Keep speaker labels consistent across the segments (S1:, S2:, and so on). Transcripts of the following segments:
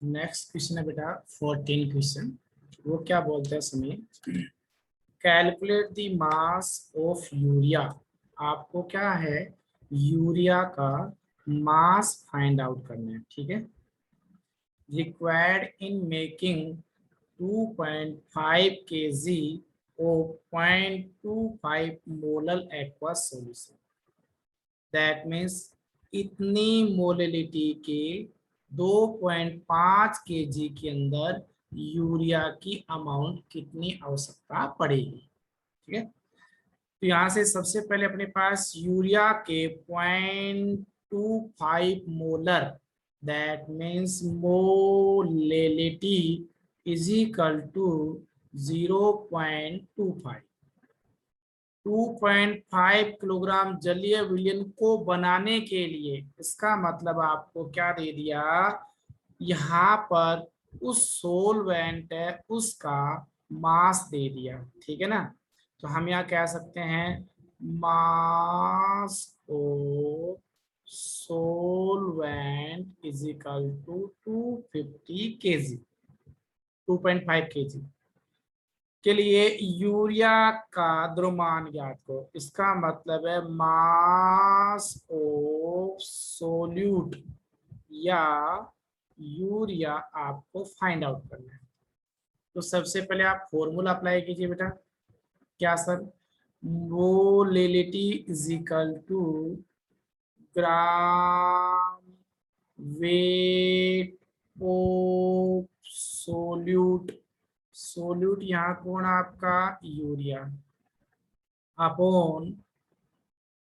S1: Next question है बेटा 14 question. वो क्या बोलते हैं समय, calculate the mass of urea. आपको क्या है, यूरिया का मास फाइंड आउट करना है, ठीक है। Required in making 2.5 kg of 0.25 molar aqueous solution. That means इतनी मोलिलिटी के 2.5 kg के अंदर यूरिया की अमाउंट कितनी आवश्यकता पड़ेगी, ठीक है। तो यहाँ से सबसे पहले अपने पास यूरिया के 0.25 molar, that means molality is equal to 0.25। 2.5 kilogram जलीय विलयन को बनाने के लिए, इसका मतलब आपको क्या दे दिया, यहाँ पर उस सोलवेंट है उसका मास दे दिया, ठीक है ना। तो हम यहाँ कह सकते हैं mass of solvent is equal to 250 KG, 2.5 KG के लिए यूरिया का द्रव्यमान ज्ञात करो। इसका मतलब है मास ऑफ सोल्यूट या यूरिया आपको फाइंड आउट करना है। तो सबसे पहले आप फॉर्मूला अप्लाई कीजिए बेटा। क्या sir, molality is equal to gram weight of solute. Solute यहाँ कौन आपका, urea, upon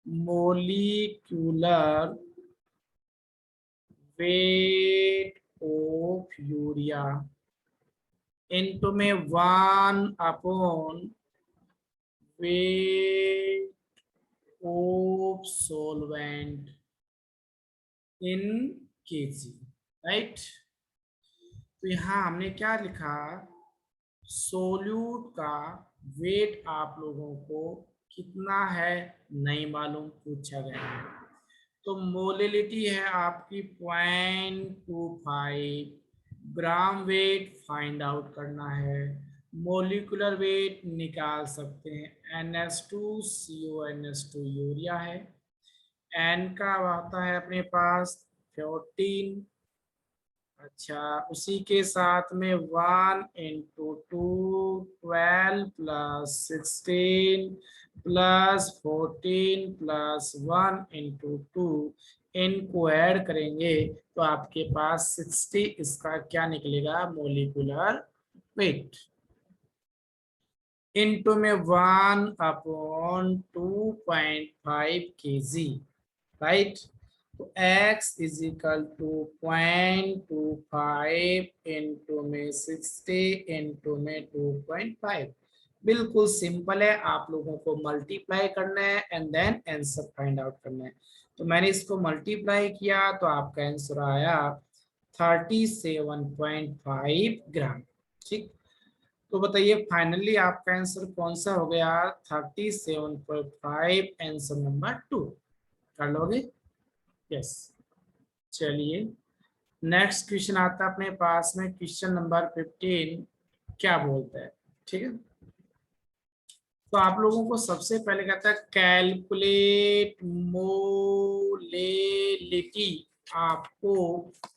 S1: molecular weight of urea into में 1 weight of solvent in KG, right. तो यहाँ हमने क्या लिखा, सोल्यूट का वेट आप लोगों को कितना है नहीं मालूम, पूछा गया है। तो मोलिलिटी है आपकी 0.25, ग्राम वेट फाइंड आउट करना है, मोलिकुलर वेट निकाल सकते हैं, NH2CO NH2 यूरिया है, N का आता है अपने पास 14। अच्छा, उसी के साथ में 1 into 2 12 plus 16 plus 14 plus 1 into 2, इनको ऐड करेंगे तो आपके पास 60 इसका क्या निकलेगा, मोलिकुलर वेट, इनटू में 1/2.5 kg, राइट। तो x is equal to 0.25 into में 60 इंटू में 2.5। बिल्कुल सिंपल है, आप लोगों को मल्टीप्लाई करना है and then answer find out करना है। तो मैंने इसको मल्टीप्लाई किया तो आपका आंसर आया 37.5 ग्राम, ठीक। तो बताइए फाइनली आपका आंसर कौन सा हो गया, 37.5, आंसर नंबर 2। कर लोगे, यस। चलिए नेक्स्ट क्वेश्चन आता है अपने पास में, क्वेश्चन नंबर 15 क्या बोलता है, ठीक है। तो आप लोगों को सबसे पहले कहता है कैलकुलेट मोलेलिटी। आपको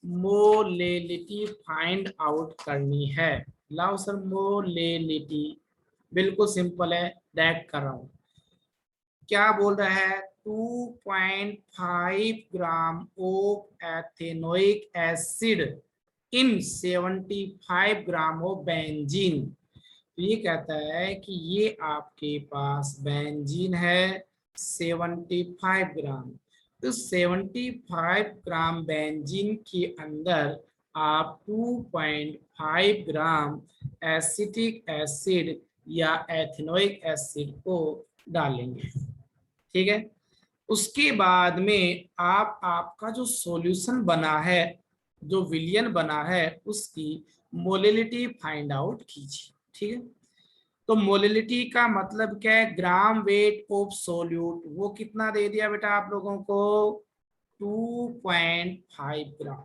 S1: मोलेलिटी फाइंड आउट करनी है। लाओ सर मोलेलिटी, बिल्कुल सिंपल है, डायरेक्ट कर रहा हूं। क्या बोल रहा है, 2.5 gram of ethanoic acid in 75 gram of benzene. तो ये कहता है कि ये आपके पास बेंजीन है 75 ग्राम। तो 75 ग्राम बेंजीन के अंदर आप 2.5 ग्राम एसिटिक एसिड या एथेनोइक एसिड को डालेंगे, ठीक है। उसके बाद में आप आपका जो सॉल्यूशन बना है, जो विलियन बना है, उसकी मोलिलिटी फाइंड आउट कीजिए, ठीक है। तो मोलिलिटी का मतलब क्या है, ग्राम वेट ऑफ सोल्यूट, वो कितना दे दिया बेटा आप लोगों को, 2.5 gram.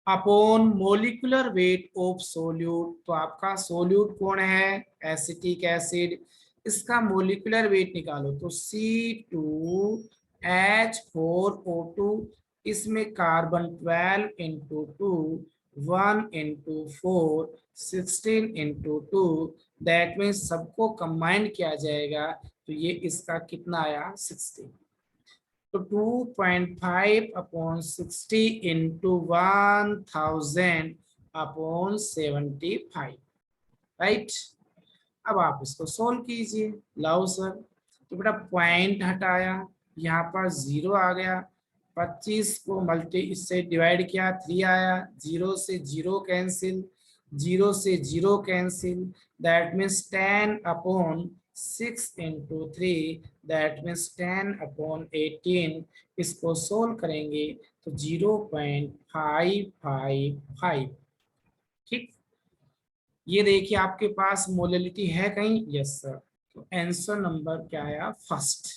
S1: Upon molecular weight of solute. तो आपका सोल्यूट कौन है? Acetic acid. इसका मोलिकुलर वेट निकालो तो C2H4O2, इसमें carbon 12 into 2, 1 into 4, 16 into 2, that means सबको कंबाइंड किया जाएगा तो ये इसका कितना आया? 60। तो 2.5 अपॉन 60 इंटू 1000 अपॉन 75, राइट। अब आप इसको सोल्व कीजिए। लाओ सर। तो बेटा पॉइंट हटाया, यहाँ पर 0 आ गया, 25 को मल्टी इससे डिवाइड किया 3 आया, 0 से 0 कैंसिल, 0 से 0 cancel, that means 10 upon 6 into 3, that means 10 upon 18। इसको सोल्व करेंगे तो 0.555। ठीक, ये देखिए आपके पास मोलैलिटी है कहीं? Yes sir. तो आंसर नंबर क्या आया? फर्स्ट।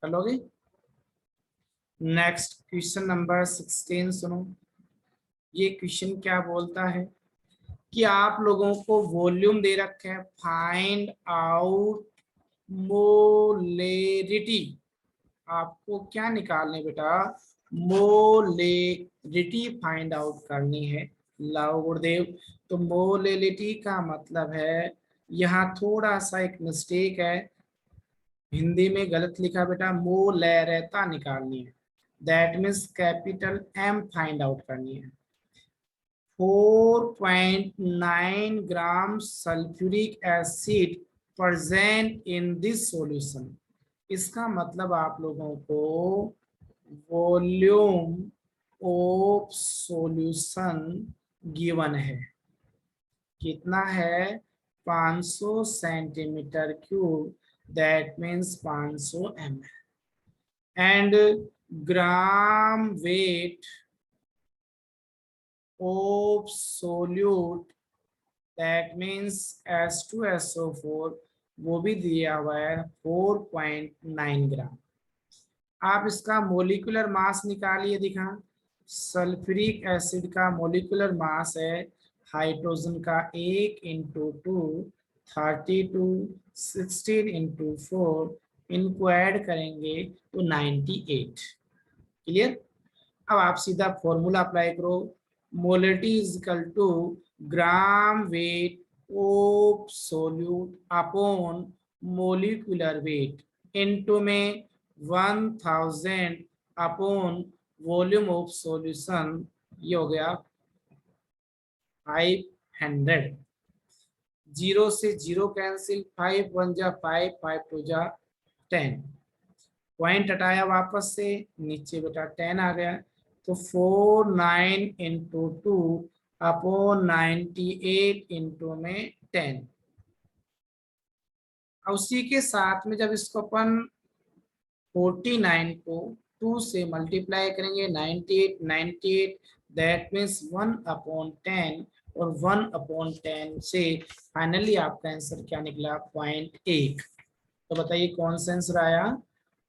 S1: कर लोगे? नेक्स्ट क्वेश्चन नंबर 16 सुनो। ये क्वेश्चन क्या बोलता है कि आप लोगों को वॉल्यूम दे रखे है, फाइंड आउट मोलेरिटी। आपको क्या निकालने बेटा? मोलेरिटी फाइंड आउट करनी है। लाओ गुरुदेव। तो मोलेरिटी का मतलब है, यहाँ थोड़ा सा एक मिस्टेक है, हिंदी में गलत लिखा बेटा, मोलैरिता निकालनी है। That means capital M find out करनी है। 4.9 gram sulphuric acid present in this solution. इसका मतलब आप लोगों को वॉल्यूम ऑफ सॉल्यूशन गिवन है। कितना है? 500 centimetre cube, that means 500 ml, and gram weight of solute, that means H2SO4, वो भी दिया हुआ है 4.9 ग्राम। आप इसका मोलिकुलर मास निकालिए, दिखा। सल्फ्यूरिक एसिड का मोलिकुलर मास है हाइड्रोजन का 1 इंटू 2, 32, 16 इंटू 4, इनको ऐड करेंगे तो 98। क्लियर? अब आप सीधा फॉर्मूला अप्लाई करो। Molarity is equal to gram weight of solute upon molecular weight into में 1000 अपॉन वॉल्यूम ऑफ सॉल्यूशन। ये हो गया 500। 0 से 0 कैंसिल, 5 1 जा 5, 5 2 जा 10। पॉइंट हटाया वापस से, नीचे बेटा 10 आ गया। तो 49 इंटू 2 अपॉन 98 इंटू में 10। और उसी के साथ में जब इसको अपन 49 को 2 से मल्टीप्लाई करेंगे, 98 98, दैट मीन्स 1 अपॉन 10, और 1 अपॉन 10 से फाइनली आपका आंसर क्या निकला? 0.1। तो बताइए कौन सा आंसर आया?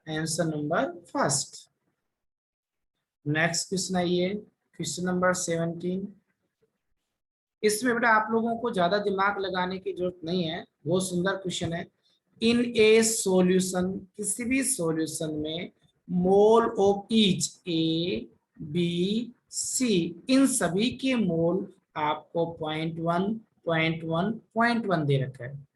S1: Answer number first. Next question आइए, क्वेश्चन नंबर 17। इसमें बेटा आप लोगों को ज्यादा दिमाग लगाने की जरूरत नहीं है, बहुत सुंदर क्वेश्चन है। इन ए सॉल्यूशन, किसी भी सॉल्यूशन में mole of each A B C, इन सभी के मोल आपको 0.1 0.1 0.1 दे रखा है,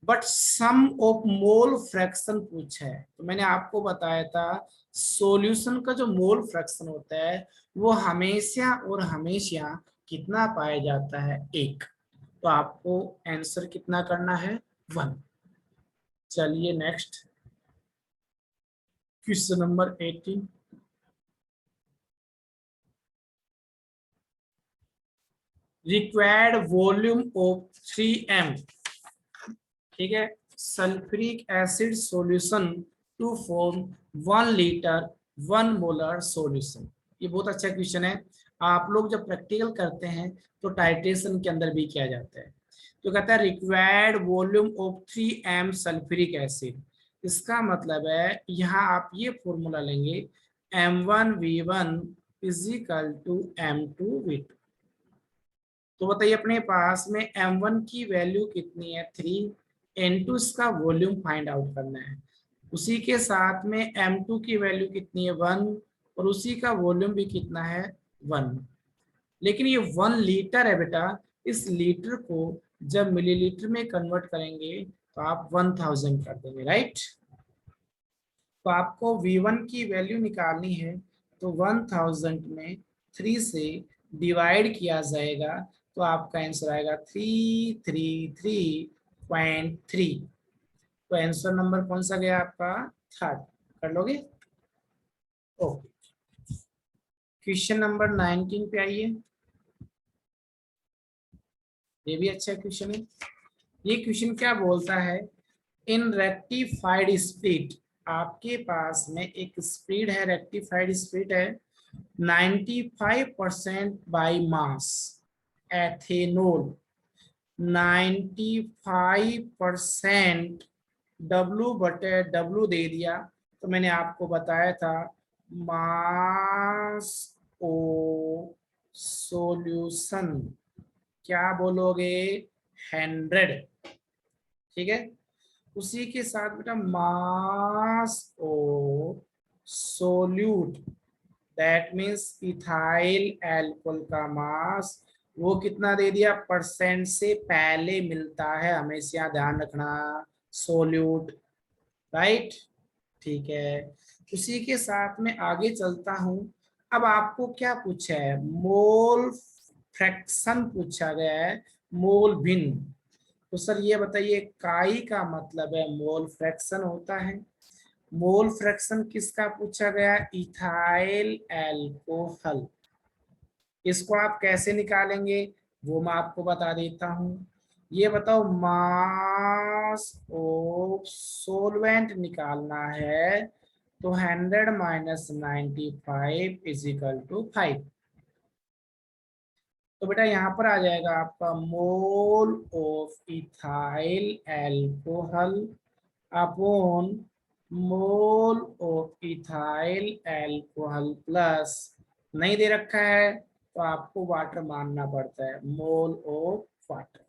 S1: but sum of mole fraction पूछा है। तो मैंने आपको बताया था सॉल्यूशन का जो मोल फ्रैक्शन होता है वो हमेशा और हमेशा कितना पाया जाता है? 1। तो आपको आंसर कितना करना है? 1। चलिए next question number 18। Required volume of 3m, ठीक है, sulphuric acid solution to form 1 litre 1 molar solution. ये बहुत अच्छा क्वेश्चन है, आप लोग जब प्रैक्टिकल करते हैं तो टाइट्रेशन के अंदर भी किया जाता है। तो कहता है required volume of 3m sulphuric acid. इसका मतलब है यहाँ आप ये फॉर्मूला लेंगे, M1V1 is equal to M2V2। तो बताइए अपने पास में M1 की वैल्यू कितनी है 3, N2 इसका वॉल्यूम फाइंड आउट करना है, उसी के साथ में M2 की वैल्यू कितनी है 1 और उसी का वॉल्यूम भी कितना है 1। लेकिन ये 1 लीटर है बेटा, इस लीटर को जब मिलीलीटर में कन्वर्ट करेंगे तो आप 1000 कर देंगे, राइट। तो आपको V1 की वैल्यू निकालनी है, तो 1000 में 3 से डिवाइड किया जाएगा तो आपका आंसर आएगा 333.3। तो आंसर नंबर कौन सा गया आपका, थर्ड। कर लोगे, ओके। क्वेश्चन नंबर 19 पे आइए, ये भी अच्छा क्वेश्चन है। ये क्वेश्चन क्या बोलता है, इन रेक्टिफाइड स्पीड, आपके पास में एक स्पीड है, रेक्टिफाइड स्पीड है 95% बाई मास एथेनॉल, 95% W दे दिया। तो मैंने आपको बताया था मास ओ सॉल्यूशन क्या बोलोगे, 100, ठीक है। उसी के साथ बेटा mass of solute, that means ethyl alcohol का मास, वो कितना दे दिया, परसेंट से पहले मिलता है, हमेशा ध्यान रखना, सोल्यूट, राइट, ठीक है। उसी के साथ में आगे चलता हूं। अब आपको क्या पूछा है, मोल फ्रैक्शन पूछा गया है, मोल भिन्न। तो सर ये बताइए काई का मतलब है मोल फ्रैक्शन होता है, मोल फ्रैक्शन किसका पूछा गया, इथाइल एल्कोहल। इसको आप कैसे निकालेंगे वो मैं आपको बता देता हूं। ये बताओ मास ऑफ सोलवेंट निकालना है, तो 100 माइनस 95 इज इक्वल टू 5। तो बेटा यहाँ पर आ जाएगा आपका mole of ethyl alcohol upon mole of ethyl alcohol plus, नहीं दे रखा है तो आपको वाटर मानना पड़ता है, मोल ऑफ वाटर,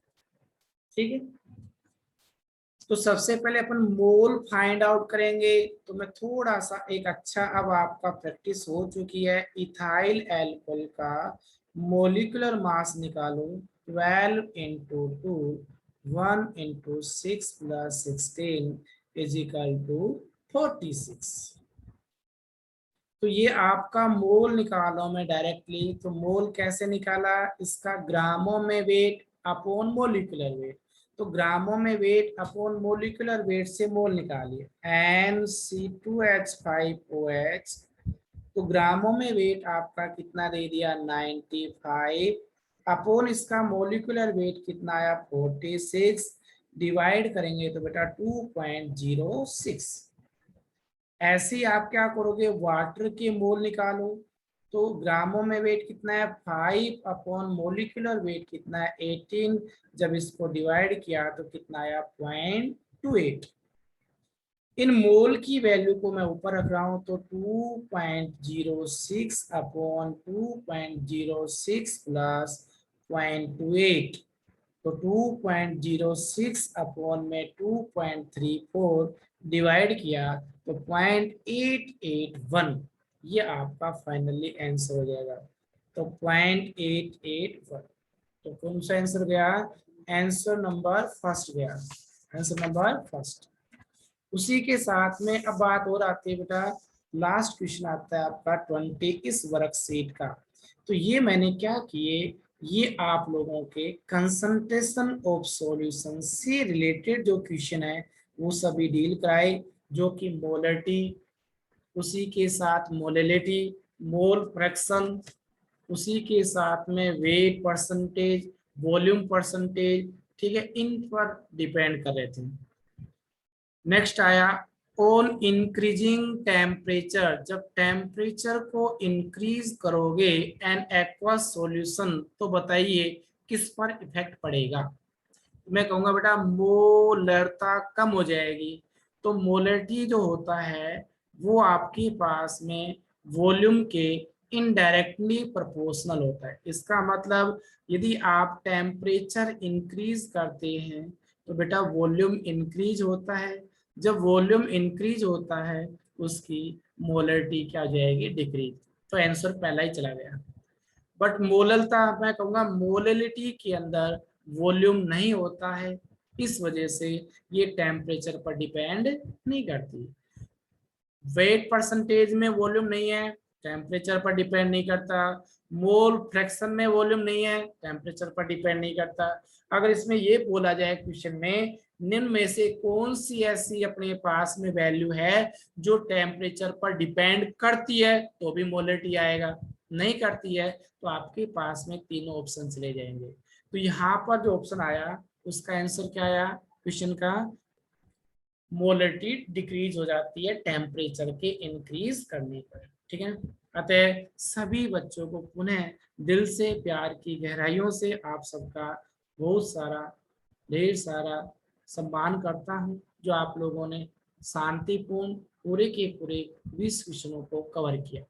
S1: ठीक है। तो सबसे पहले अपन मोल फाइंड आउट करेंगे। तो मैं थोड़ा सा एक अच्छा, अब आपका प्रैक्टिस हो चुकी है, इथाइल एल्कोहल का मोलिकुलर मास निकालो, 12 into 2, 1 into 6 plus 16 is equal to 46। तो ये आपका मोल निकालो मैं डायरेक्टली, तो मोल कैसे निकाला, इसका ग्रामों में वेट अपॉन मोलिकुलर वेट, तो ग्रामों में वेट अपॉन मोलिकुलर वेट से मोल निकालिए, NC2H5OH, तो ग्रामों में वेट आपका कितना दे दिया 95 अपॉन इसका मोलिकुलर वेट कितना आया 46, डिवाइड करेंगे तो बेटा 2.06। ऐसे ही आप क्या करोगे, वाटर के मोल निकालो, तो ग्रामों में वेट कितना है 5 अपॉन मोलिकुलर वेट कितना है 18, जब इसको डिवाइड किया तो कितना आया 0.28। इन मोल की वैल्यू को मैं ऊपर रख रहा हूं, तो 2.06 अपॉन 2.06 प्लस 0.28, तो 2.06 अपॉन में 2.34 डिवाइड किया तो 0.881, ये आपका फाइनली आंसर हो जाएगा। तो 0.881, तो कौन सा आंसर गया, आंसर नंबर फर्स्ट गया, आंसर नंबर फर्स्ट। उसी के साथ में अब बात और आती है बेटा, लास्ट क्वेश्चन आता है आपका 20 इस वर्कशीट का। तो ये मैंने क्या किए, ये आप लोगों के कंसंट्रेशन ऑफ सॉल्यूशन से रिलेटेड जो क्वेश्चन है वो सभी डील कराए, जो कि मोलरिटी, उसी के साथ मोलिलिटी, मोल फ्रैक्शन, उसी के साथ में वेट परसेंटेज, वॉल्यूम परसेंटेज, ठीक है, इन पर डिपेंड कर रहे थे। नेक्स्ट आया ऑन इंक्रीजिंग टेम्परेचर, जब टेम्परेचर को इंक्रीज करोगे एन एक्वस सॉल्यूशन, तो बताइए किस पर इफेक्ट पड़ेगा। मैं कहूंगा बेटा मोलरता कम हो जाएगी, तो मोलरिटी जो होता है वो आपके पास में वॉल्यूम के इनडायरेक्टली प्रोपोर्शनल होता है। इसका मतलब यदि आप टेम्परेचर इंक्रीज करते हैं तो बेटा वॉल्यूम इंक्रीज होता है, जब वॉल्यूम इंक्रीज होता है उसकी मोलरिटी क्या हो जाएगी, डिक्रीज। तो आंसर पहला ही चला गया। बट मोललता मैं कहूँगा मोललिटी के अंदर वॉल्यूम नहीं होता है, इस वजह से ये टेम्परेचर पर डिपेंड नहीं करती। वेट परसेंटेज में वॉल्यूम नहीं है, टेम्परेचर पर डिपेंड नहीं करता। मोल फ्रैक्शन में वॉल्यूम नहीं है, टेम्परेचर पर डिपेंड नहीं करता। अगर इसमें ये बोला जाए क्वेश्चन में निम्न में से कौन सी ऐसी अपने पास में वैल्यू है जो टेम्परेचर पर डिपेंड करती है, तो भी मोलरिटी आएगा। नहीं करती है तो आपके पास में तीनों ऑप्शन चले जाएंगे। तो यहाँ पर जो ऑप्शन आया उसका आंसर क्या आया क्वेश्चन का, मोलरिटी डिक्रीज हो जाती है टेम्परेचर के इंक्रीज करने पर। ठीक है, अतः सभी बच्चों को पुनः दिल से प्यार की गहराइयों से आप सबका बहुत सारा ढेर सारा सम्मान करता हूं, जो आप लोगों ने शांतिपूर्ण पूरे के पूरे 20 विषयों को कवर किया।